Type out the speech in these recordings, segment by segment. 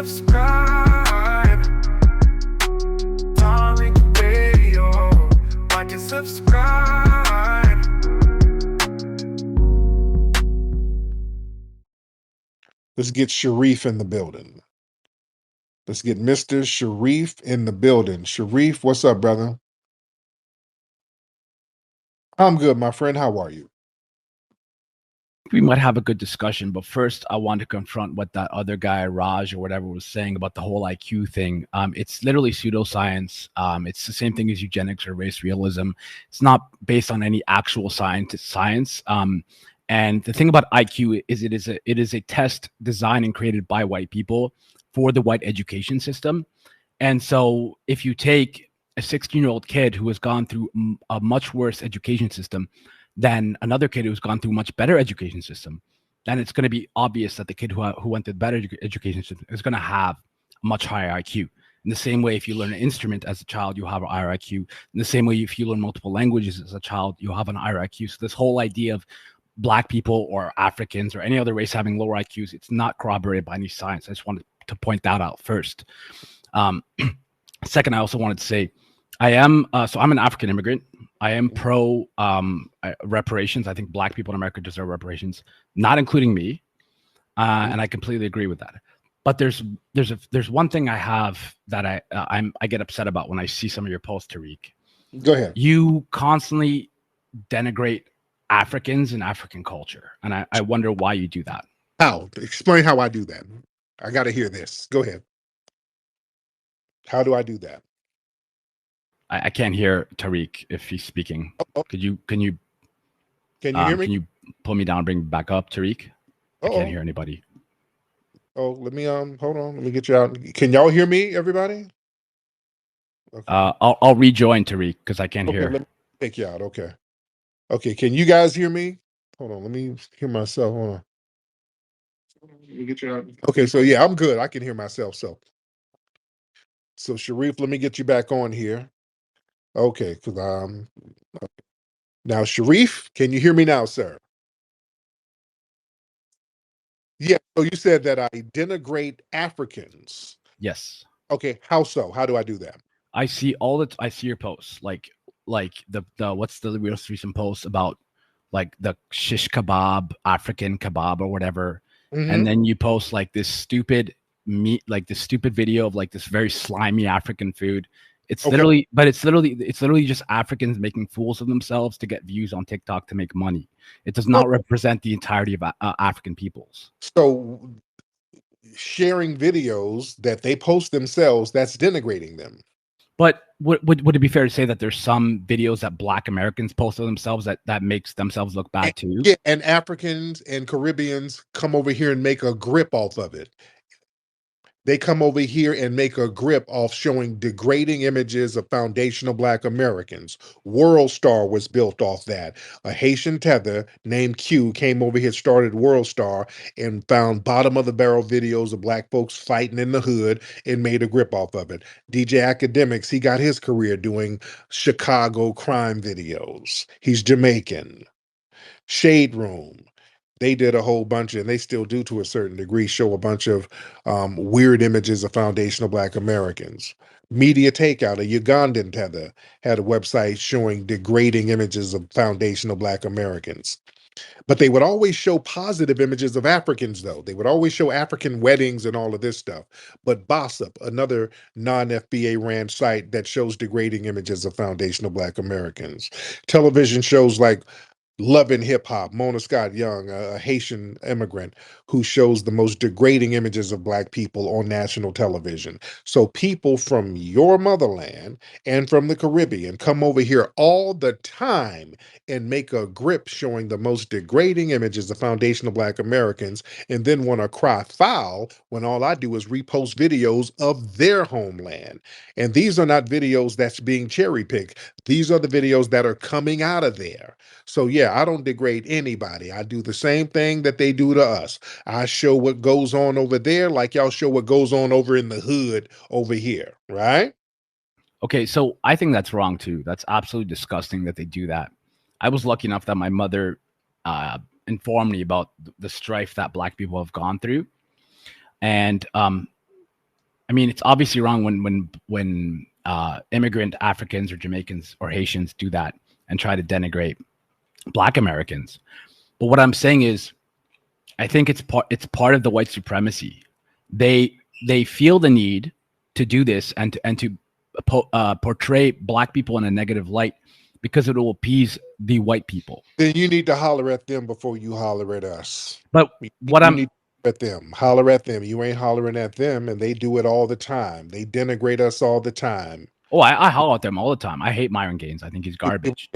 subscribe. Tariq Radio. Like and subscribe. Let's get Sharif in the building. Let's get Mr. Sharif in the building. Sharif, what's up, brother? I'm good, my friend. How are you? We might have a good discussion, but first I want to confront what that other guy, Raj or whatever, was saying about the whole IQ thing. It's literally pseudoscience. It's the same thing as eugenics or race realism. It's not based on any actual science. And the thing about IQ is it is a test designed and created by white people for the white education system. And so if you take a 16-year-old kid who has gone through a much worse education system than another kid who's gone through a much better education system, then it's going to be obvious that the kid who went through the better education system is going to have a much higher IQ. In the same way, if you learn an instrument as a child, you have a higher IQ. In the same way, if you learn multiple languages as a child, you have an higher IQ. So this whole idea of Black people or Africans or any other race having lower IQs, it's not corroborated by any science. I just wanted to point that out first. Second, I also wanted to say, I'm an African immigrant. I am pro reparations. I think Black people in America deserve reparations, not including me, and I completely agree with that. But there's one thing I have that I get upset about when I see some of your posts, Tariq. Go ahead. You constantly denigrate Africans and African culture, and I wonder why you do that. How? Explain how I do that. I got to hear this. Go ahead. How do I do that? I can't hear Tariq if he's speaking. Uh-oh. Can you hear me? Can you pull me down and bring me back up, Tariq? I can't hear anybody. Oh, let me hold on. Let me get you out. Can y'all hear me, everybody? Okay. I'll rejoin Tariq because I can't hear. Let me take you out. Okay. Okay. Can you guys hear me? Hold on. Let me hear myself. Hold on. Let me get you out. Okay. So yeah, I'm good. I can hear myself. So Sharif, let me get you back on here. Okay, because now Sharif, can you hear me now, sir? Yeah. So you said that I denigrate Africans. Yes. Okay. How so? How do I do that? I see your posts, like the what's the most recent post about like the shish kebab, African kebab or whatever, and then you post like this stupid meat, like this stupid video of like this very slimy African food. It's literally just Africans making fools of themselves to get views on TikTok to make money. It does not represent the entirety of African peoples. So sharing videos that they post themselves, that's denigrating them. But would it be fair to say that there's some videos that Black Americans post of themselves that makes themselves look bad too? Yeah, and Africans and Caribbeans come over here and make a grip off of it. They come over here and make a grip off showing degrading images of foundational Black Americans. World Star was built off that. A Haitian Tether named Q came over here, started World Star, and found bottom of the barrel videos of Black folks fighting in the hood and made a grip off of it. DJ Academics, he got his career doing Chicago crime videos. He's Jamaican. Shade Room, they did a whole bunch, and they still do to a certain degree, show a bunch of weird images of foundational Black Americans. Media Takeout, a Ugandan Tether, had a website showing degrading images of foundational Black Americans. But they would always show positive images of Africans, though. They would always show African weddings and all of this stuff. But Bossip, another non-FBA ran site that shows degrading images of foundational Black Americans. Television shows like Love and Hip Hop, Mona Scott Young, a Haitian immigrant who shows the most degrading images of Black people on national television. So people from your motherland and from the Caribbean come over here all the time and make a grip showing the most degrading images of foundational Black Americans, and then want to cry foul when all I do is repost videos of their homeland. And these are not videos that's being cherry picked. These are the videos that are coming out of there. So yeah, I don't degrade anybody. I do the same thing that they do to us. I show what goes on over there like y'all show what goes on over in the hood over here, right? Okay, so I think that's wrong too. That's absolutely disgusting that they do that. I was lucky enough that my mother informed me about the strife that Black people have gone through. And I mean, it's obviously wrong when immigrant Africans or Jamaicans or Haitians do that and try to denigrate Black Americans. But what I'm saying is, I think it's part of the white supremacy. They feel the need to do this and to portray Black people in a negative light because it will appease the white people. Then you need to holler at them before you holler at us. But what you need to at them, holler at them. You ain't hollering at them, and they do it all the time. They denigrate us all the time. Oh, I holler at them all the time. I hate Myron Gaines. I think he's garbage.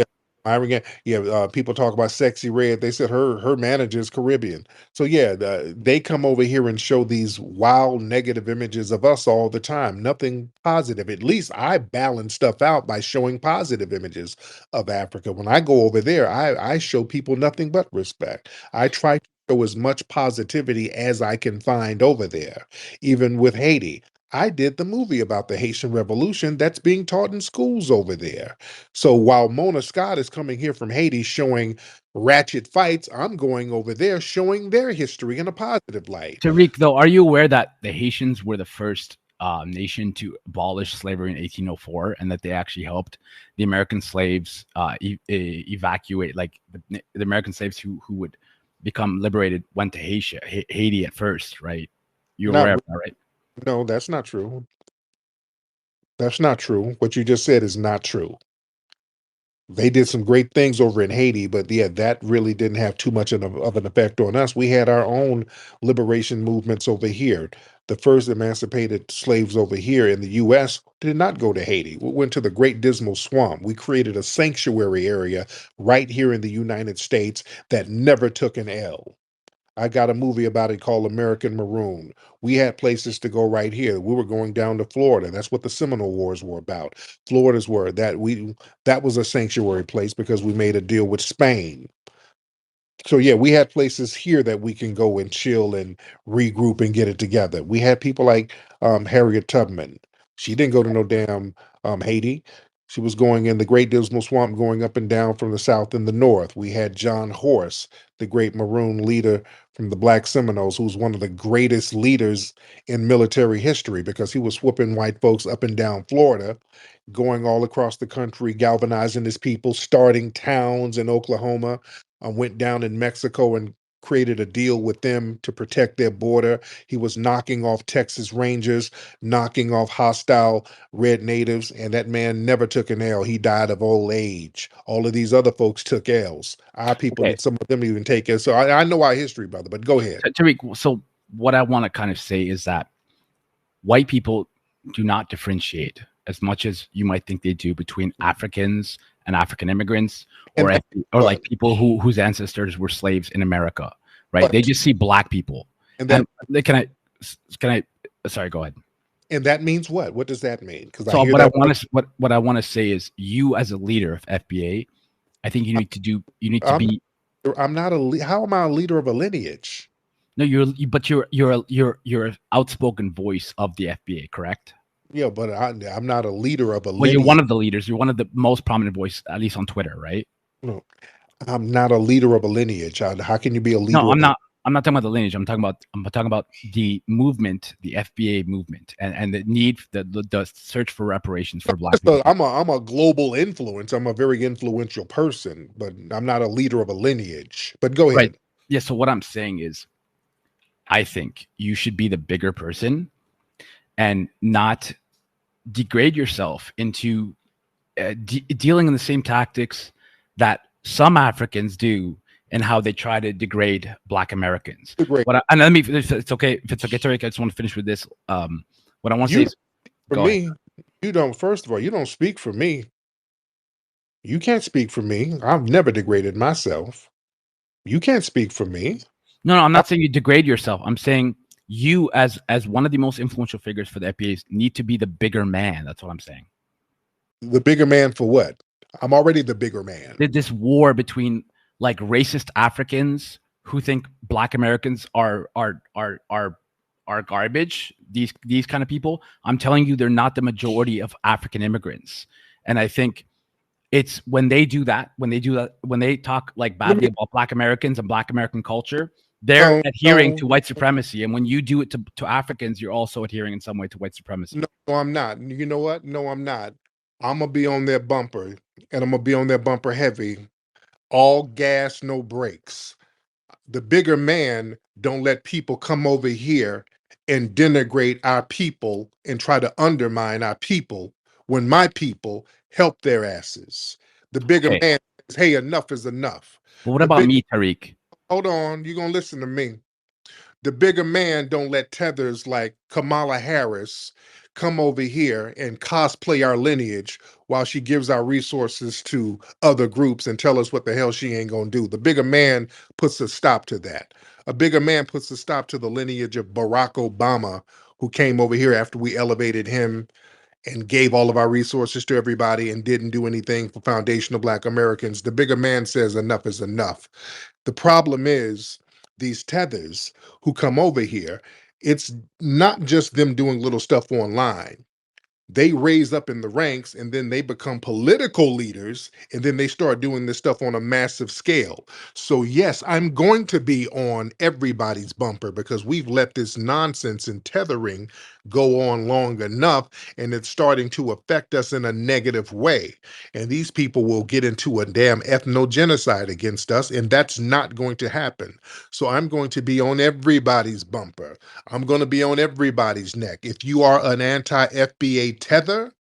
People talk about Sexy Red. They said her manager is Caribbean. So they come over here and show these wild negative images of us all the time. Nothing positive. At least I balance stuff out by showing positive images of Africa. When I go over there, I show people nothing but respect. I try to show as much positivity as I can find over there. Even with Haiti, I did the movie about the Haitian Revolution that's being taught in schools over there. So while Mona Scott is coming here from Haiti showing ratchet fights, I'm going over there showing their history in a positive light. Tariq, though, are you aware that the Haitians were the first nation to abolish slavery in 1804, and that they actually helped the American slaves evacuate, like the American slaves who would become liberated went to Haiti at first, right? You're aware of that, right? No, that's not true. That's not true. What you just said is not true. They did some great things over in Haiti, but that really didn't have too much of an effect on us. We had our own liberation movements over here. The first emancipated slaves over here in the U.S. did not go to Haiti. We went to the Great Dismal Swamp. We created a sanctuary area right here in the United States that never took an L. I got a movie about it called American Maroon. We had places to go right here. We were going down to Florida. That's what the Seminole Wars were about. Florida's were that was a sanctuary place because we made a deal with Spain. So we had places here that we can go and chill and regroup and get it together. We had people like Harriet Tubman. She didn't go to no damn Haiti. She was going in the Great Dismal Swamp, going up and down from the south and the north. We had John Horse, the great Maroon leader from the Black Seminoles, who's one of the greatest leaders in military history because he was whooping white folks up and down Florida, going all across the country, galvanizing his people, starting towns in Oklahoma. Went down in Mexico and created a deal with them to protect their border. He was knocking off Texas Rangers, knocking off hostile red natives, and that man never took an L. He died of old age. All of these other folks took L's. Our people, some of them even take it. So I know our history, brother, but go ahead. Tariq, so what I want to kind of say is that white people do not differentiate as much as you might think they do between Africans and African immigrants, or like people whose ancestors were slaves in America, right? They just see Black people. And can I? Sorry, go ahead. And that means what? What does that mean? Because what I want to say is, you as a leader of FBA, I think you need to be. I'm not how am I a leader of a lineage? No, you're an outspoken voice of the FBA, correct? Yeah, but I'm not a leader of a lineage. Well, you're one of the leaders. You're one of the most prominent voices, at least on Twitter, right? No, I'm not a leader of a lineage. How can you be a leader? No, I'm not talking about the lineage. I'm talking about the movement, the FBA movement, and the need, the search for reparations for Black people. I'm a global influence. I'm a very influential person, but I'm not a leader of a lineage. But go ahead. Right. Yeah. So what I'm saying is, I think you should be the bigger person and not degrade yourself into dealing in the same tactics that some Africans do and how they try to degrade Black Americans. And let me, if it's okay, Tariq, I just want to finish with this. What I want to say is, for me, you don't. First of all, you don't speak for me. You can't speak for me. I've never degraded myself. You can't speak for me. No, I'm not saying you degrade yourself. I'm saying you, as one of the most influential figures for the FBAs, need to be the bigger man. That's what I'm saying. The bigger man for what? I'm already the bigger man. This war between like racist Africans who think Black Americans are garbage. These kind of people. I'm telling you, they're not the majority of African immigrants. And I think it's when they do that, when they talk like badly about Black Americans and Black American culture, They're No, adhering to no, white supremacy, and when you do it to Africans, you're also adhering in some way to white supremacy. no, I'm not. You know what? No, I'm not. I'm gonna be on their bumper, and I'm gonna be on their bumper heavy. All gas, no brakes. The bigger man don't let people come over here and denigrate our people and try to undermine our people when my people help their asses. The bigger Okay, man says, hey, enough is enough. but what The about big me, Tariq? hold on, you're gonna listen to me. The bigger man don't let tethers like Kamala Harris come over here and cosplay our lineage while she gives our resources to other groups and tell us what the hell she ain't gonna do. The bigger man puts a stop to that. A bigger man puts a stop to the lineage of Barack Obama, who came over here after we elevated him and gave all of our resources to everybody and didn't do anything for foundational Black Americans. The bigger man says enough is enough. The problem is these tethers who come over here, it's not just them doing little stuff online. They raise up in the ranks and then they become political leaders and then they start doing this stuff on a massive scale. So yes, I'm going to be on everybody's bumper because we've let this nonsense and tethering go on long enough and it's starting to affect us in a negative way. And these people will get into a damn ethnogenocide against us and that's not going to happen. So I'm going to be on everybody's bumper. I'm going to be on everybody's neck. If you are an anti-FBA tether,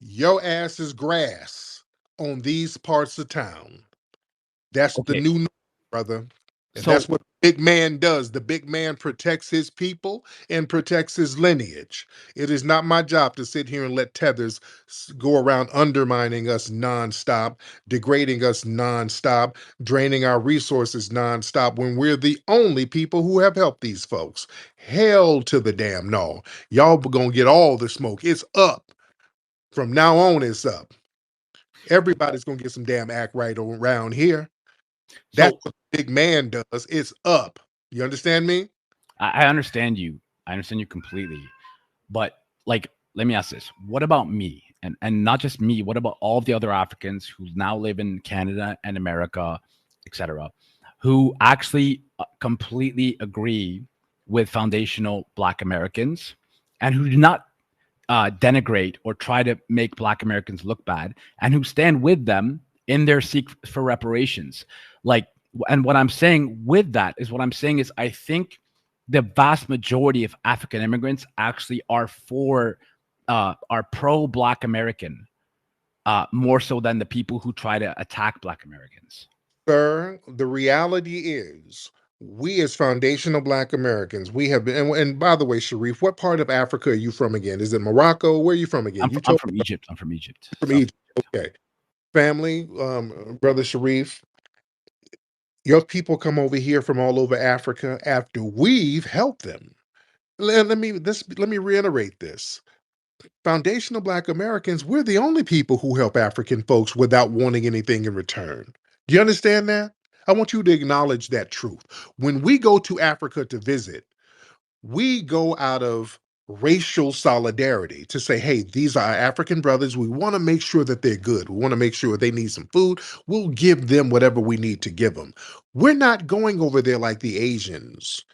your ass is grass on these parts of town. That's the Okay, new norm, brother. And so that's what the big man does. The big man protects his people and protects his lineage. It is not my job to sit here and let tethers go around undermining us nonstop, degrading us nonstop, draining our resources nonstop when we're the only people who have helped these folks. Hell to the damn no. Y'all gonna get all the smoke. It's up. From now on, it's up. Everybody's gonna get some damn act right around here. That's so what the big man does. It's up. You understand me? I understand you. I understand you completely. But like, let me ask this: what about me, and not just me? What about all the other Africans who now live in Canada and America, etc., who actually completely agree with foundational Black Americans, and who do not denigrate or try to make Black Americans look bad, and who stand with them in their seek for reparations? Like, and what I'm saying with that is, what I'm saying is, I think the vast majority of African immigrants actually are pro Black American, more so than the people who try to attack Black Americans. Sir, the reality is we as foundational Black Americans, we have been, and by the way, Sharif, what part of Africa are you from again? Is it Morocco? Where are you from again? You I'm told from me Egypt. I'm from Egypt. from So Egypt. Okay. Family, brother Sharif, your people come over here from all over Africa after we've helped them. Let me reiterate this. Foundational Black Americans, we're the only people who help African folks without wanting anything in return. Do you understand that? I want you to acknowledge that truth. When we go to Africa to visit, we go out of racial solidarity to say, hey, these are our African brothers. We want to make sure that they're good. We want to make sure they need some food. We'll give them whatever we need to give them. We're not going over there like the Asians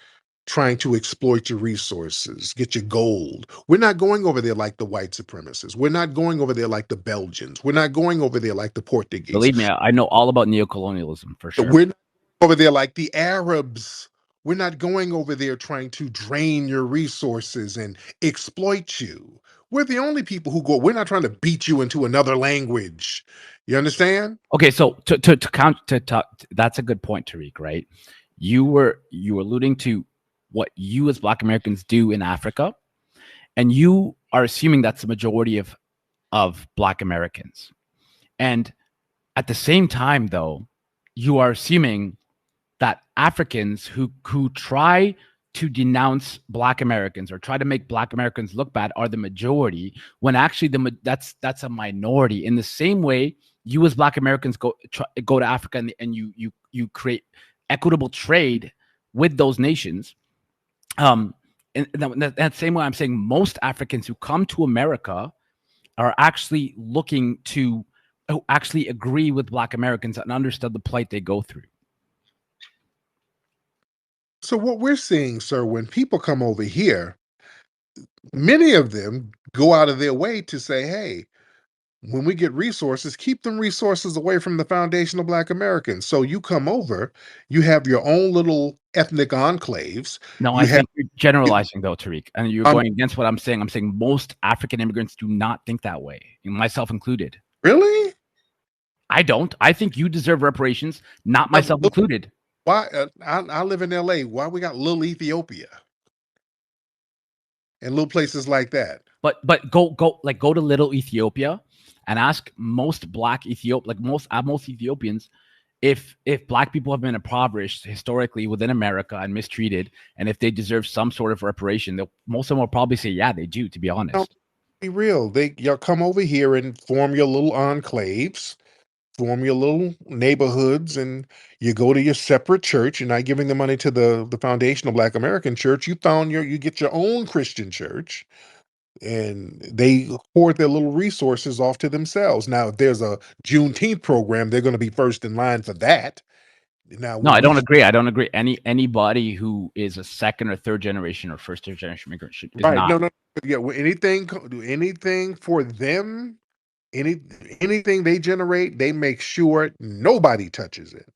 trying to exploit your resources, get your gold. We're not going over there like the white supremacists. We're not going over there like the Belgians. We're not going over there like the Portuguese. believe me, I know all about neocolonialism for sure. We're not over there like the Arabs. We're not going over there trying to drain your resources and exploit you. We're the only people who go, we're not trying to beat you into another language. You understand? Okay, so to count to talk, that's a good point, Tariq. Right? You were alluding to what you as Black Americans do in Africa, and you are assuming that's the majority of Black Americans. And at the same time, though, you are assuming that Africans who try to denounce Black Americans or try to make Black Americans look bad are the majority, when actually that's a minority. In the same way, you as Black Americans go to Africa and you create equitable trade with those nations. In that same way, I'm saying most Africans who come to America are actually looking to actually agree with Black Americans and understand the plight they go through. So what we're seeing, sir, when people come over here, many of them go out of their way to say, hey, when we get resources, keep them resources away from the foundational Black Americans. So you come over, you have your own little ethnic enclaves. No, I You have think you're generalizing though, Tariq, and you're um, going against what I'm saying. I'm saying most African immigrants do not think that way, myself included. really? I don't. I think you deserve reparations, not Uh, myself look, included. why? I live in LA. Why we got little Ethiopia and little places like that? But go to Little Ethiopia and ask most Black most Ethiopians if Black people have been impoverished historically within America and mistreated, and if they deserve some sort of reparation. Most of them will probably say, yeah, they do. To be No, honest. be real. Y'all come over here and form your little enclaves, form your little neighborhoods, and you go to your separate church. You're not giving the money to the foundational Black American church. You get your own Christian church, and they hoard their little resources off to themselves. Now, if there's a Juneteenth program, they're going to be first in line for that. Now, No, when I we don't agree. I don't agree. Anybody who is a second or third generation or first third generation immigrant is right, not. no, yeah, do anything for them. Any anything they generate, they make sure nobody touches it.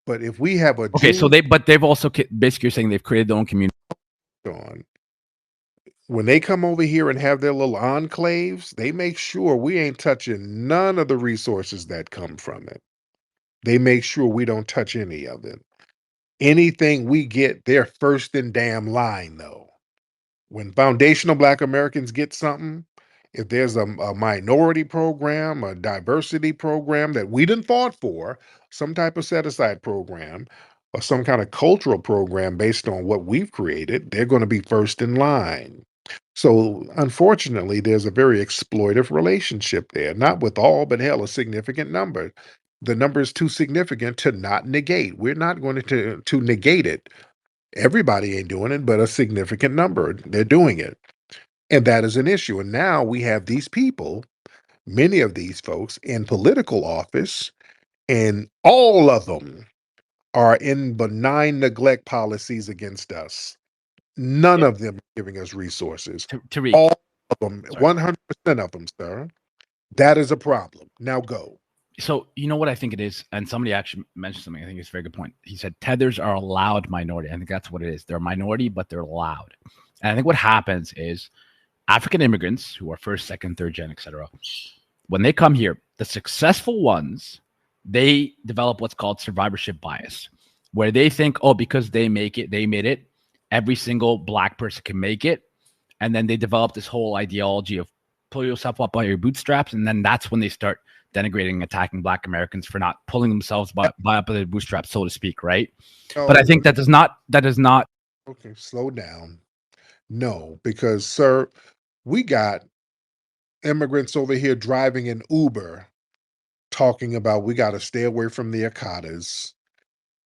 But if we have a Okay, so June they've also basically saying they've created their own community. on, when they come over here and have their little enclaves, they make sure we ain't touching none of the resources that come from it. They make sure we don't touch any of it. Anything we get, they're first in damn line, though. When foundational Black Americans get something, if there's a minority program, a diversity program that we didn't fought for, some type of set aside program, or some kind of cultural program based on what we've created, they're going to be first in line. So, unfortunately, there's a very exploitive relationship there, not with all, but hell, a significant number. The number is too significant to not negate. We're not going to negate it. Everybody ain't doing it, but a significant number, they're doing it. And that is an issue. And now we have these people, many of these folks in political office, and all of them are in benign neglect policies against us. None of them are giving us resources. Tariq, All of them, sorry. 100% of them, sir. That is a problem. Now go. So you know what I think it is, and somebody actually mentioned something. I think it's a very good point. He said tethers are a loud minority. I think that's what it is. They're a minority, but they're loud. And I think what happens is African immigrants who are first, second, third gen, etc. When they come here, the successful ones, they develop what's called survivorship bias, where they think, oh, because they make it, they made it, every single Black person can make it. And then they develop this whole ideology of pull yourself up by your bootstraps. And then that's when they start denigrating, attacking Black Americans for not pulling themselves by up by their bootstraps, so to speak, right? But I think No, that does not. okay, slow down. No, because, sir, we got immigrants over here driving an Uber talking about we got to stay away from the Akatas.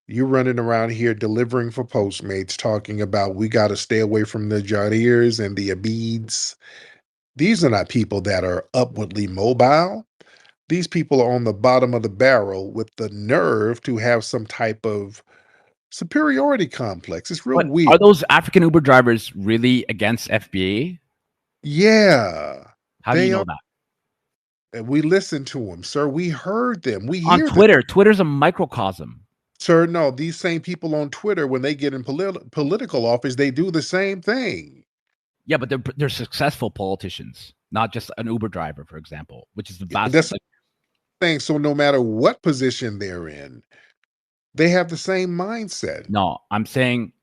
You running around here delivering for Postmates talking about we got to stay away from the Jairs and the Abids. These are not people that are upwardly mobile. These people are on the bottom of the barrel with the nerve to have some type of superiority complex. It's real But weird. are those African Uber drivers really against FBA? Yeah, How do you they know are. that? And we listened to them, sir. We heard them. We On hear them. Twitter, Twitter's a microcosm. Sir, no, these same people on Twitter, when they get in political office, they do the same thing. Yeah, but they're successful politicians, not just an Uber driver, for example, which is the vast. That's the thing. So no matter what position they're in, they have the same mindset. No, I'm saying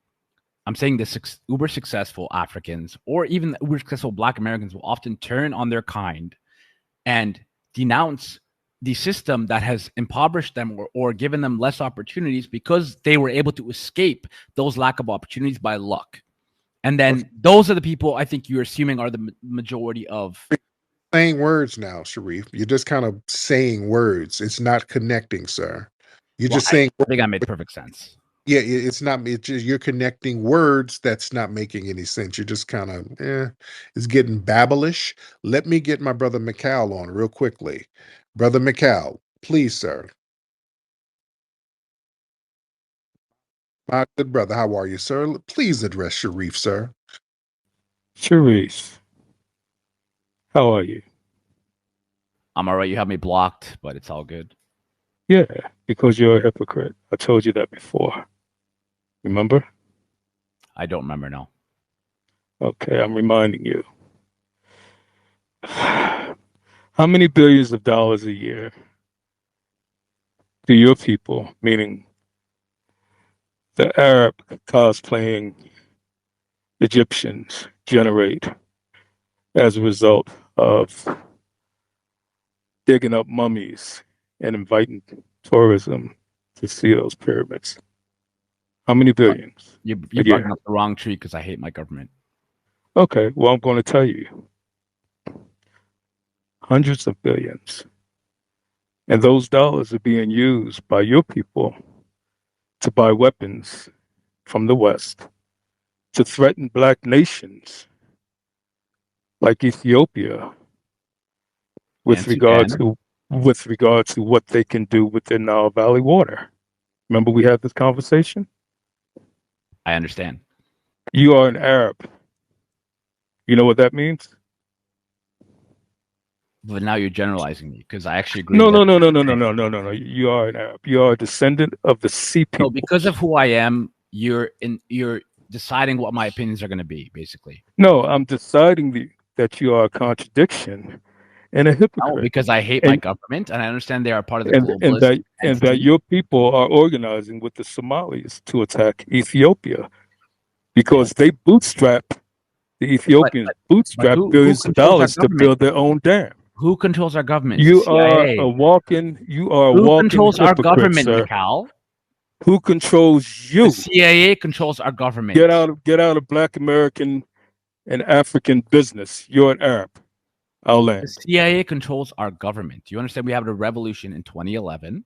the uber successful Africans or even the uber successful Black Americans will often turn on their kind and denounce the system that has impoverished them or given them less opportunities because they were able to escape those lack of opportunities by luck. And Okay, then those are the people I think you're assuming are the majority of. saying words now, Sharif. You're just kind of saying words. It's not connecting, sir. You're Well, just I saying, think I made perfect sense. yeah, it's not, it's just, you're connecting words that's not making any sense. You're just kind of, it's getting babblish. Let me get my brother McCall on real quickly. Brother McCall, please, sir. My good brother, how are you, sir? Please address Sharif, sir. Sharif, how are you? I'm all right. You have me blocked, but it's all good. Yeah, because you're a hypocrite. I told you that before. Remember? I don't remember now. Okay, I'm reminding you. How many billions of dollars a year do your people, meaning the Arab cosplaying Egyptians, generate as a result of digging up mummies and inviting tourism to see those pyramids? How many billions You're a barking year? up the wrong tree because I hate my government. Okay, well, I'm going to tell you hundreds of billions. And those dollars are being used by your people to buy weapons from the West to threaten black nations like Ethiopia And with regard Sudan, to what they can do with their Nile Valley water. Remember we had this conversation? I understand. You are an Arab. You know what that means? But now you're generalizing me because I actually agree No, that. no, no, no, no, no, no, no, no, no. You are an Arab. You are a descendant of the sea So peoples. because of who I am, you're deciding what my opinions are going to be, basically. No, I'm deciding that you are a contradiction and a No, hypocrite. because I hate my government, and I understand they are part of the and globalist and that entity. your people are organizing with the Somalis to attack Ethiopia because Yes, the Ethiopians but bootstrap who billions of controls our dollars to government? build their own dam. Who controls our government? It's the You are a CIA. Who walking controls our hypocrite, government, sir. Mikal? Who controls The you? CIA controls our government. Get out of Black American and African business. You're an Arab. I'll The land. CIA controls our government. Do you understand? We had a revolution in 2011,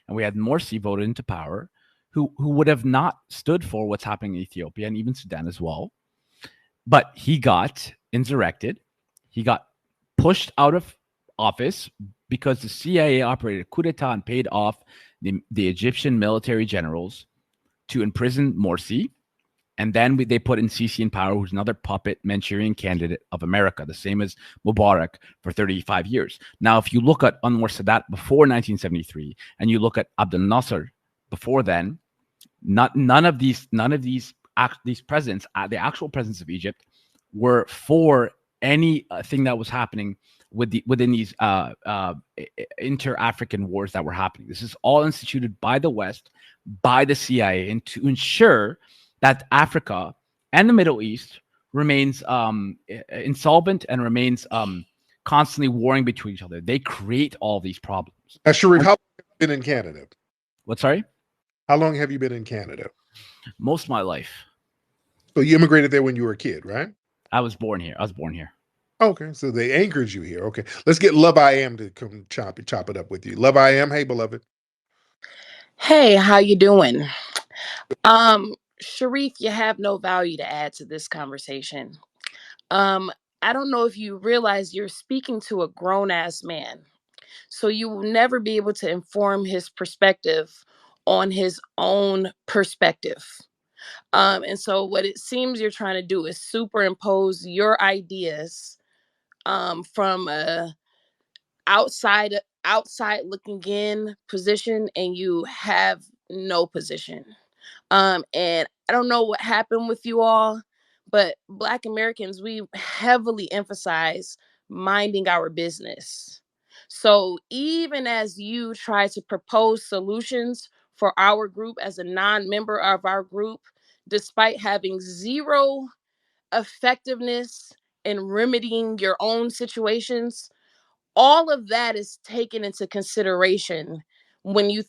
and we had Morsi voted into power, who would have not stood for what's happening in Ethiopia and even Sudan as well. But he got insurrected. He got pushed out of office because the CIA operated a coup d'etat and paid off the Egyptian military generals to imprison Morsi. And then they put in Sisi in power, who's another puppet Manchurian candidate of America, the same as Mubarak for 35 years. Now, if you look at Anwar Sadat before 1973, and you look at Abdel Nasser before then, none of these presidents, the actual presidents of Egypt, were for anything that was happening within these inter-African wars that were happening. This is all instituted by the West, by the CIA, and to ensure that Africa and the Middle East remains insolvent and remains constantly warring between each other. They create all these problems. Sharif, how long have you been in Canada? What? Sorry? How long have you been in Canada? Most of my life. So you immigrated there when you were a kid, right? I was born here. Okay, so they anchored you here. Okay, let's get Love I Am to come chop it up with you. Love I Am, hey beloved. Hey, how you doing? Sharif, you have no value to add to this conversation. I don't know if you realize you're speaking to a grown-ass man. So you will never be able to inform his perspective on his own perspective. And so what it seems you're trying to do is superimpose your ideas from a outside looking in position, and you have no position. And I don't know what happened with you all, but Black Americans, we heavily emphasize minding our business. So even as you try to propose solutions for our group as a non-member of our group, despite having zero effectiveness in remedying your own situations, all of that is taken into consideration when you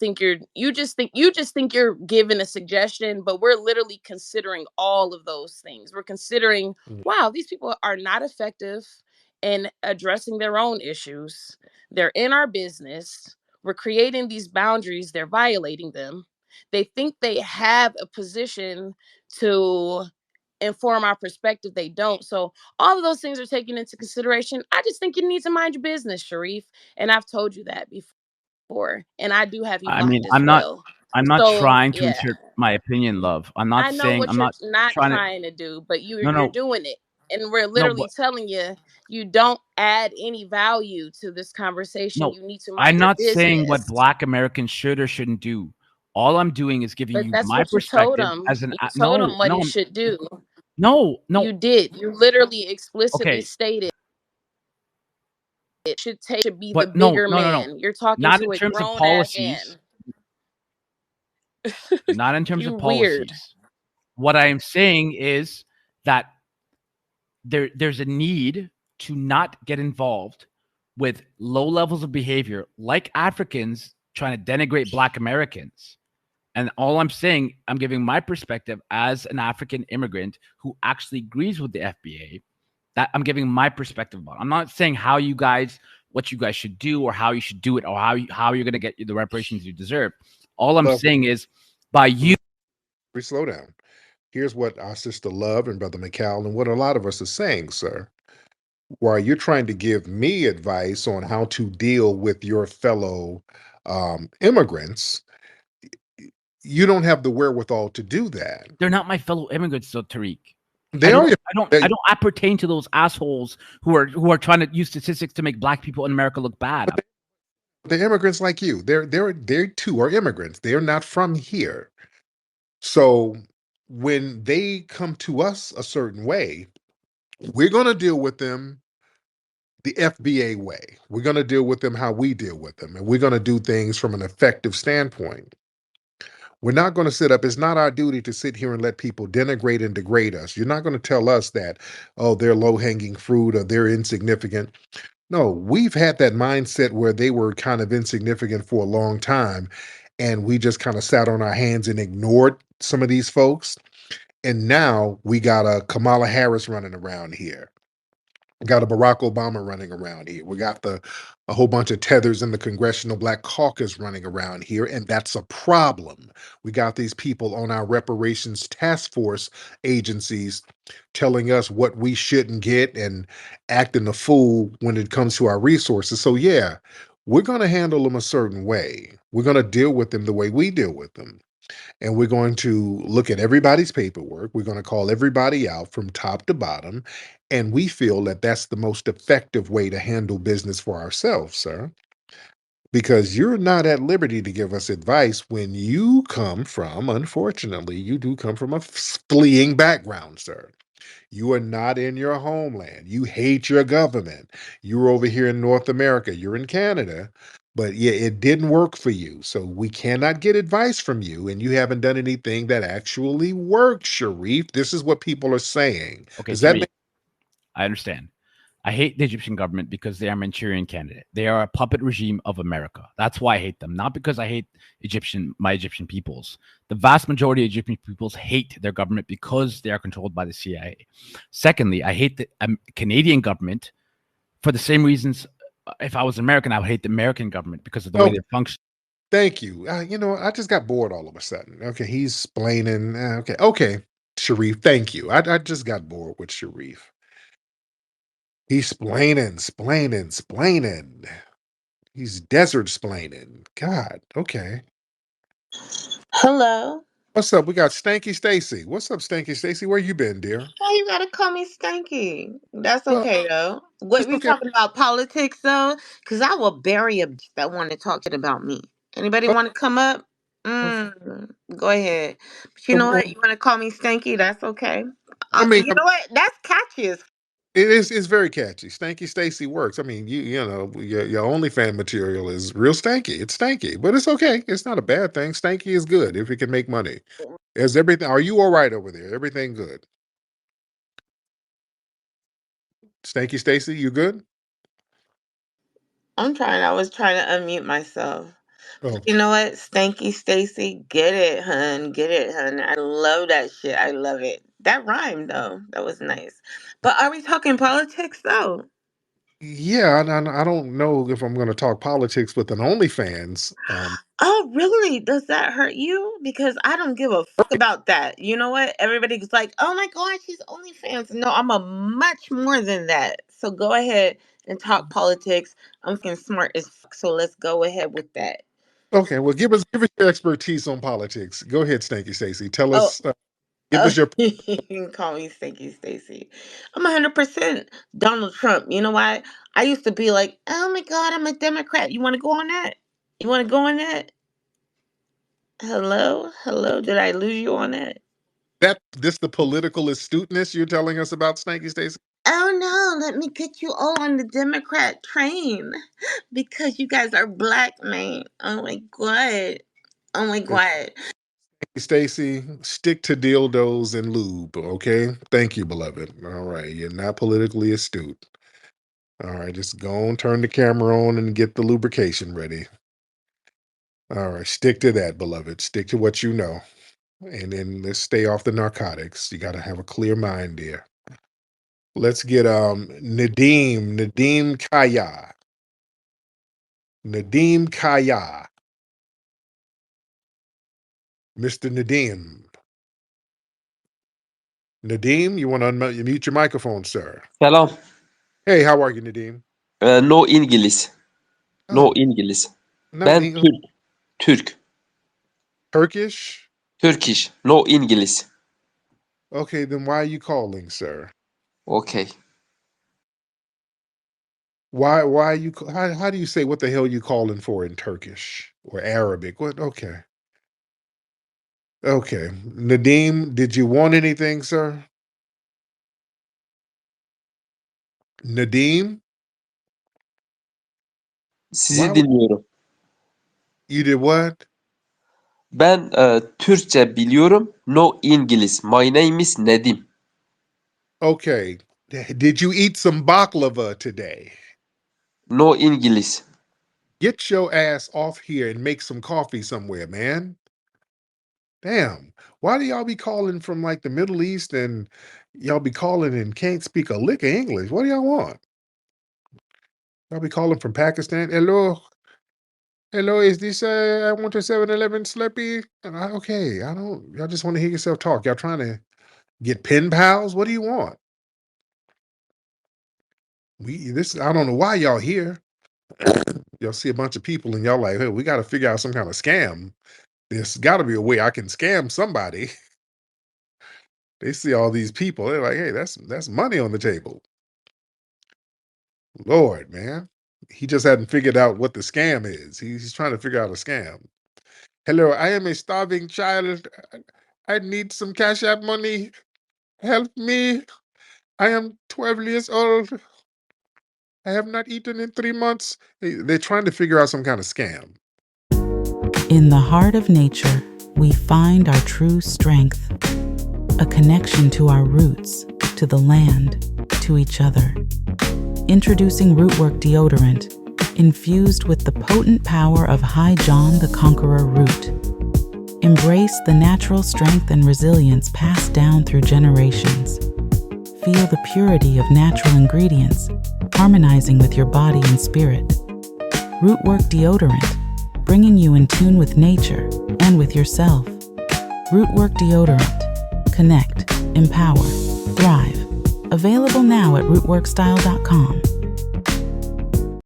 just think you're giving a suggestion, but we're literally considering all of those things. We're considering, wow, these people are not effective in addressing their own issues. They're in our business. We're creating these boundaries, they're violating them. They think they have a position to inform our perspective, they don't. So all of those things are taken into consideration. I just think you need to mind your business, Sharif. And I've told you that before. And I do have you I mean, blocked as well. I'm not So trying to yeah, insert my opinion, love. I'm not I know saying what I'm you're not not trying to. trying to do, but No, you're no, doing it, and we're no. literally telling you you don't add any value to this conversation. No, You need to I'm mind your not saying what business. Black Americans should or shouldn't do. All I'm doing is giving But you that's my what you told perspective him. as an You told no, him what no, he should do. no, no. You did. You literally explicitly Okay, stated it should be the but no, bigger no, no, no. man. You're talking Not in to a terms of grown ass policies. man. Not in terms You of weird. policies. What I am saying is that there's a need to not get involved with low levels of behavior like Africans trying to denigrate Black Americans. And all I'm saying, I'm giving my perspective as an African immigrant who actually agrees with the FBA. That I'm giving my perspective about. I'm not saying what you guys should do, or how you should do it, or how you're going to get the reparations you deserve. All I'm Love, saying is, by you, we slow down. Here's what our sister Love and Brother McCall and what a lot of us are saying, sir. While you're trying to give me advice on how to deal with your fellow immigrants, you don't have the wherewithal to do that. they're not my fellow immigrants, though, Tariq. They are. I don't appertain to those assholes who are trying to use statistics to make Black people in America look bad. They're immigrants like you. They too are immigrants. They're not from here. So when they come to us a certain way, we're going to deal with them the FBA way. We're going to deal with them how we deal with them, and we're going to do things from an effective standpoint. We're not going to sit up. It's not our duty to sit here and let people denigrate and degrade us. You're not going to tell us that, oh, they're low hanging fruit or they're insignificant. No, we've had that mindset where they were kind of insignificant for a long time, and we just kind of sat on our hands and ignored some of these folks. And now we got a Kamala Harris running around here. We got a Barack Obama running around here. We got a whole bunch of tethers in the Congressional Black Caucus running around here, and that's a problem. We got these people on our reparations task force agencies telling us what we shouldn't get and acting a fool when it comes to our resources. So yeah, we're going to handle them a certain way. We're going to deal with them the way we deal with them. And we're going to look at everybody's paperwork. We're going to call everybody out from top to bottom. And we feel that that's the most effective way to handle business for ourselves, sir. Because you're not at liberty to give us advice when you come from, unfortunately, you do come from a fleeing background, sir. You are not in your homeland. You hate your government. You're over here in North America. You're in Canada. But yeah, it didn't work for you. So we cannot get advice from you. And you haven't done anything that actually works, Sharif. This is what people are saying. Okay, Does that Tariq, make I understand. I hate the Egyptian government because they are Manchurian candidate. They are a puppet regime of America. That's why I hate them. Not because I hate my Egyptian peoples. The vast majority of Egyptian peoples hate their government because they are controlled by the CIA. Secondly, I hate the Canadian government for the same reasons. If I was American, I would hate the American government because of the way they function. Thank you. I just got bored all of a sudden. Okay, he's explaining. Okay, Sharif. Thank you. I just got bored with Sharif. He's splaining. He's desert splaining. God. Okay. Hello. What's up? We got Stanky Stacy. What's up, Stanky Stacy? Where you been, dear? Why you gotta call me Stanky? That's Well, okay though. What it's we okay. talking about politics though? Cause I will bury a bitch that want to talk shit about me. Anybody Oh, want to come up? oh, Go ahead. But you know oh, what? You want to call me Stanky? That's okay. I mean, You know what? That's catchy as. it is. It's very catchy. Stanky Stacy works. I mean, your OnlyFans material is real stanky. It's stanky, but it's okay. It's not a bad thing. Stanky is good if it can make money. Is everything? Are you all right over there? Everything good? Stanky Stacy, you good? I was trying to unmute myself. Oh, You know what? Stanky Stacy, get it, hun. Get it, hun. I love that shit. I love it. That rhymed though. That was nice. But are we talking politics though? yeah. I don't know if I'm going to talk politics with an OnlyFans. Oh, really? Does that hurt you? Because I don't give a fuck about that. You know what? Everybody's like, oh my God, she's OnlyFans. No, I'm a much more than that. So go ahead and talk politics. I'm fucking smart as fuck. So let's go ahead with that. Okay, well, give us your expertise on politics. Go ahead, Stanky Stacey. Tell Oh, us, give us your. you can call me Stinky Stacy. I'm 100% Donald Trump. You know why? I used to be like, oh my God, I'm a Democrat. You want to go on that? You want to go on that? Hello? Hello? Did I lose you on that? This the political astuteness you're telling us about, Stanky Stacey? Oh no, let me get you all on the Democrat train because you guys are black, man. Oh my God. Oh my God. Stacey, stick to dildos and lube, okay? Thank you, beloved. All right, you're not politically astute. All right, just go and turn the camera on and get the lubrication ready. All right, stick to that, beloved. Stick to what you know. And then let's stay off the narcotics. You got to have a clear mind there. Let's get Nadeem Kaya. Nadeem Kaya. Mr. Nadeem. Nadeem, you want to mute your microphone, sir? Selam. Hey, how are you, Nadeem? No İngiliz. No Oh, İngiliz. no Ben English. Türk. Turkish? Turkish. No İngiliz. Okay, then why are you calling, sir? Okay. Why are you how do you say what the hell you calling for in Turkish or Arabic? What? Okay. Okay. Nadeem, did you want anything, sir? Nadeem? Why Sizi would dinliyorum. you did what? Ben Türkçe biliyorum. No İngiliz. My name is Nedim. Okay. Did you eat some baklava today? No İngiliz. Get your ass off here and make some coffee somewhere, man. Damn. Why do y'all be calling from like the Middle East and y'all be calling and can't speak a lick of English? What do y'all want? Y'all be calling from Pakistan. Hello. Hello, is this I want a 7-Eleven Slurpee? And okay, I don't y'all just want to hear yourself talk. Y'all trying to get pen pals? What do you want? I don't know why y'all here. Y'all see a bunch of people and y'all like, hey, we got to figure out some kind of scam. There's got to be a way I can scam somebody. They see all these people. They're like, hey, that's money on the table. Lord, man. He just hadn't figured out what the scam is. He's trying to figure out a scam. Hello, I am a starving child. I need some Cash App money. Help me. I am 12 years old. I have not eaten in 3 months. They're trying to figure out some kind of scam. In the heart of nature, we find our true strength, a connection to our roots, to the land, to each other. Introducing Rootwork deodorant, infused with the potent power of High John the Conqueror root. Embrace the natural strength and resilience passed down through generations. Feel the purity of natural ingredients, harmonizing with your body and spirit. Rootwork deodorant, bringing you in tune with nature and with yourself. Rootwork deodorant. Connect, empower, thrive. Available now at rootworkstyle.com.